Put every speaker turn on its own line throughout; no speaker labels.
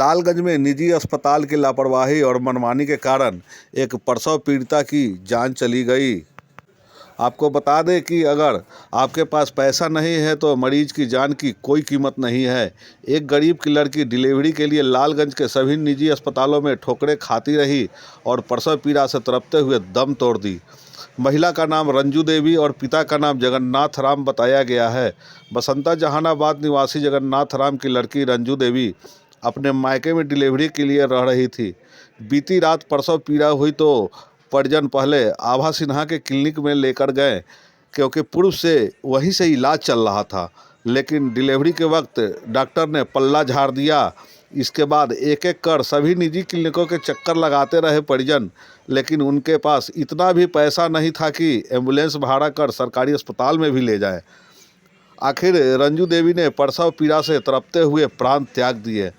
लालगंज में निजी अस्पताल की लापरवाही और मनमानी के कारण एक प्रसव पीड़िता की जान चली गई। आपको बता दें कि अगर आपके पास पैसा नहीं है तो मरीज की जान की कोई कीमत नहीं है। एक गरीब की लड़की डिलीवरी के लिए लालगंज के सभी निजी अस्पतालों में ठोकरें खाती रही और प्रसव पीड़ा से तड़पते हुए दम तोड़ दी। महिला का नाम रंजू देवी और पिता का नाम जगन्नाथ राम बताया गया है। बसंता जहानाबाद निवासी जगन्नाथ राम की लड़की रंजू देवी अपने मायके में डिलीवरी के लिए रह रही थी। बीती रात प्रसव पीड़ा हुई तो परिजन पहले आभा सिन्हा के क्लिनिक में लेकर गए, क्योंकि पूर्व से वहीं से इलाज चल रहा था। लेकिन डिलीवरी के वक्त डॉक्टर ने पल्ला झाड़ दिया। इसके बाद एक एक कर सभी निजी क्लिनिकों के चक्कर लगाते रहे परिजन, लेकिन उनके पास इतना भी पैसा नहीं था कि एम्बुलेंस भाड़ा कर सरकारी अस्पताल में भी ले जाए। आखिर रंजू देवी ने प्रसव पीड़ा से तड़पते हुए प्राण त्याग दिए।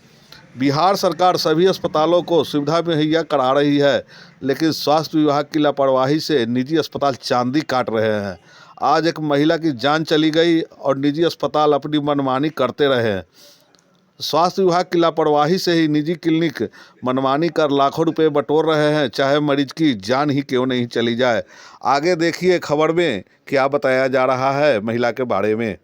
बिहार सरकार सभी अस्पतालों को सुविधा मुहैया करा रही है, लेकिन स्वास्थ्य विभाग की लापरवाही से निजी अस्पताल चांदी काट रहे हैं। आज एक महिला की जान चली गई और निजी अस्पताल अपनी मनमानी करते रहे हैं। स्वास्थ्य विभाग की लापरवाही से ही निजी क्लिनिक मनमानी कर लाखों रुपए बटोर रहे हैं, चाहे मरीज की जान ही क्यों नहीं चली जाए। आगे देखिए खबर में क्या बताया जा रहा है महिला के बारे में।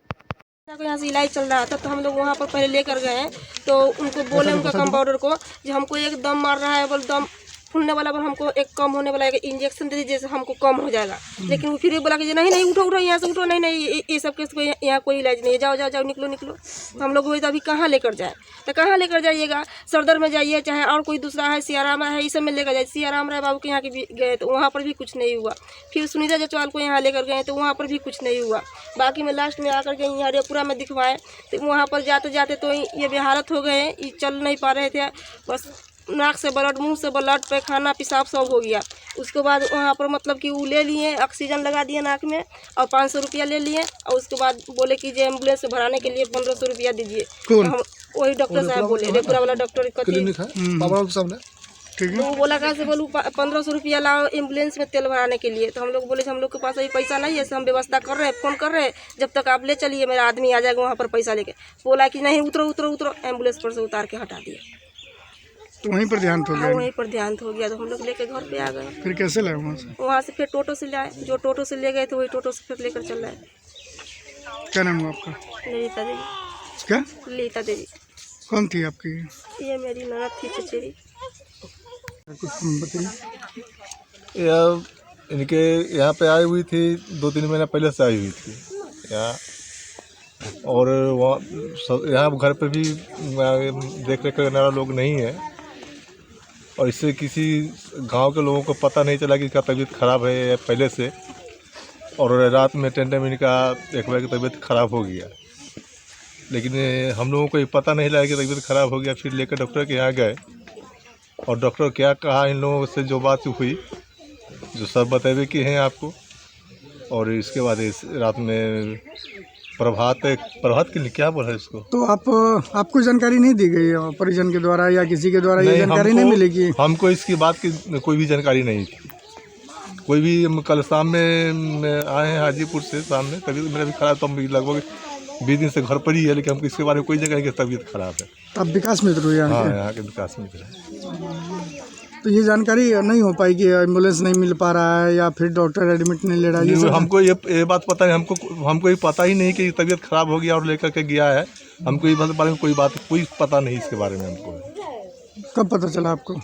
यहाँ से इलाज चल रहा था तो हम लोग वहाँ पर पहले लेकर गए, तो उनको बोले उनका कंपाउंडर को जो हमको एक दम मार रहा है, बोल दम फूलने वाला, बोल हमको एक कम होने वाला है, इंजेक्शन दे दीजिए हमको कम हो जाएगा। लेकिन वो फिर भी बोला कि नहीं नहीं उठो उठो यहाँ से उठो, नहीं नहीं ये सब केस को यहाँ कोई इलाज नहीं है, जाओ जाओ जाओ निकलो निकलो। तो हम लोग वही तो अभी कहाँ लेकर जाए, तो कहाँ लेकर जाइएगा, सरदर में जाइए चाहे और कोई दूसरा है, सियाराम है, इस सब में लेकर जाइए। सियाराम राय बाबू के यहाँ के गए तो वहाँ पर भी कुछ नहीं हुआ। फिर सुनीता जायसवाल को यहाँ लेकर गए तो वहाँ पर भी कुछ नहीं हुआ। बाकी में लास्ट में आकर के यहाँ रेपुरा में दिखवाए तो वहाँ पर जाते जाते तो ये बेहालत हो गए, ये चल नहीं पा रहे थे, बस नाक से ब्लड, मुंह से ब्लड, पैखाना पेशाब सब हो गया। उसके बाद वहाँ पर मतलब कि वो ले लिए, ऑक्सीजन लगा दिए नाक में और 500 रुपया ले लिए, और उसके बाद बोले कि जो एम्बुलेंस भराने के लिए 1500 रुपया दीजिए। तो हम वही डॉक्टर साहब बोले, रेपुरा वाला डॉक्टर वो बोला कहाँ से बोलूँ 1500 रुपया लाओ एम्बुलेंस में तेल भराने के लिए। तो हम लोग बोले हम लोग के पास अभी पैसा नहीं है, हम व्यवस्था कर रहे हैं, फ़ोन कर रहे हैं, जब तक आप ले चलिए मेरा आदमी आ जाएगा वहाँ पर पैसा लेके। बोला कि नहीं उतरो उतरो उतरो, एम्बुलेंस पर से उतार के हटा दिया।
तो वहीं पर ध्यान हो गया।
वहीं पर ध्यान हो गया तो हम लोग लेके घर पे आ गए।
फिर कैसे लाए वहाँ से?
फिर टोटो से लाए, जो टोटो से ले गए थे वही टोटो से फिर लेकर चल रहे।
क्या नाम हुआ आपका?
ललिता देवी।
क्या?
ललिता देवी।
कौन थी आपकी?
ये मेरी ननद थी चचेरी।
कुछ बताइए।
इनके यहाँ पे आई हुई थी 2-3 महीना पहले से आई हुई थी यहाँ, और वहाँ यहाँ घर पे भी देख रेख करने वाला लोग नहीं है, और इससे किसी गांव के लोगों को पता नहीं चला कि इसका तबीयत ख़राब है या पहले से, और रात में टेंडम इनका एक बार की तबीयत ख़राब हो गया। लेकिन हम लोगों को ये पता नहीं लगा कि तबीयत ख़राब हो गया। फिर लेकर डॉक्टर के यहाँ गए और डॉक्टर क्या कहा, इन लोगों से जो बात हुई जो सब बतावे कि हैं आपको, और इसके बाद इस रात में प्रभात के लिए क्या बोला इसको, तो
आपको जानकारी नहीं दी गई परिजन के द्वारा या किसी के द्वारा? ये जानकारी नहीं मिलेगी
हमको इसकी बात की कोई भी जानकारी नहीं थी। कोई भी कल शाम में आए हैं हाजीपुर से, सामने तबीयत मेरा भी खराब, तो हम लगभग 20 दिन से घर पर ही है, लेकिन हमको इसके बारे में कोई जगह की तबीयत खराब है।
तो आप विकास मित्र हो यहाँ?
हाँ, यहाँ के विकास मित्र है।
तो ये जानकारी नहीं हो पाई कि एम्बुलेंस नहीं मिल पा रहा है या फिर डॉक्टर एडमिट नहीं ले रहा है?
हमको ये बात पता है, हमको ये पता ही नहीं कि तबीयत खराब हो गया और लेकर के गया है। हमको ये बारे में कोई पता नहीं इसके बारे में हमको।
कब पता चला आपको?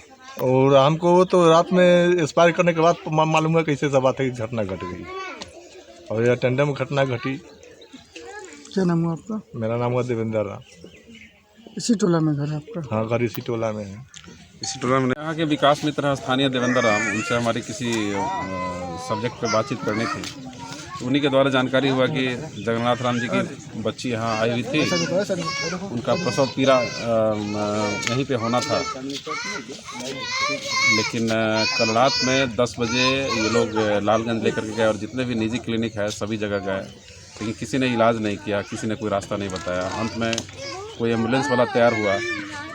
और हमको तो रात में एक्सपायर करने के बाद मालूम हुआ कैसे सब बात है कि घटना घट गई, और यह टेंडम घटना घटी।
क्या नाम हुआ आपका?
मेरा नाम हुआ देवेंद्र राम।
इसी टोला में घर है आपका?
हाँ, घर इसी टोला में है।
इसी टोला में
यहाँ के विकास मित्र स्थानीय देवेंद्र राम, उनसे हमारी किसी सब्जेक्ट पे बातचीत करनी थी। तो उन्हीं के द्वारा जानकारी हुआ कि जगन्नाथ राम जी की बच्ची यहाँ आई हुई थी, उनका प्रसव पीड़ा यहीं पे होना था। लेकिन कल रात में 10 बजे ये लोग लालगंज लेकर के गए और जितने भी निजी क्लिनिक है सभी जगह गए, लेकिन किसी ने इलाज नहीं किया, किसी ने कोई रास्ता नहीं बताया। अंत में कोई एम्बुलेंस वाला तैयार हुआ,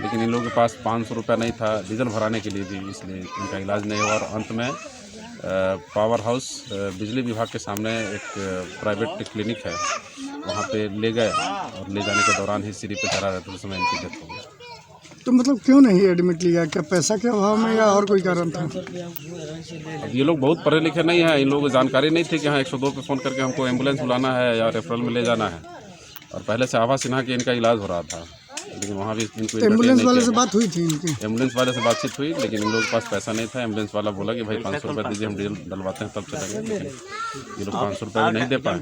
लेकिन इन लोगों के पास 500 रुपया नहीं था डीजल भराने के लिए भी, इसलिए इनका इलाज नहीं हुआ। और अंत में पावर हाउस बिजली विभाग के सामने एक प्राइवेट क्लिनिक है, वहाँ पे ले गए और ले जाने के दौरान ही सिरी पे चढ़ा रहते उस समय इनकी डेथ हो गई।
तो मतलब क्यों नहीं एडमिट लिया, क्या पैसा के अभाव में या और कोई कारण था?
अब ये लोग बहुत पढ़े लिखे नहीं हैं, इन लोगों को जानकारी नहीं थी कि हाँ 102 पे फ़ोन करके हमको एम्बुलेंस बुलाना है या रेफरल में ले जाना है। और पहले से आभा सिन्हा के इनका इलाज हो रहा था, लेकिन वहाँ भी इनको
एम्बुलेंस वाले से बात हुई थी इनकी?
एम्बुलेंस वाले से बातचीत हुई, लेकिन इन लोगों के पास पैसा नहीं था। एम्बुलेंस वाला बोला कि भाई 500 रुपये दीजिए, हम डीजल डलवाते हैं तब चलेंगे, लेकिन ये लोग 500 रुपये भी नहीं दे पाए।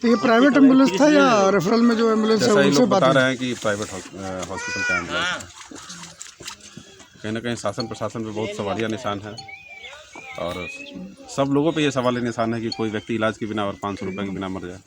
तो ये प्राइवेट एम्बुलेंस था या रेफरल में जो एम्बुलेंस है
जैसा ये
उनसे
लोग
बात
बता
हुई?
रहे हैं कि प्राइवेट हॉस्पिटल का एम्बुलेंस है। कहीं ना कहीं शासन प्रशासन पे बहुत सवालिया निशान है, और सब लोगों पे ये सवालिया निशान है कि कोई व्यक्ति इलाज के बिना और 500 रुपये के बिना मर जाए।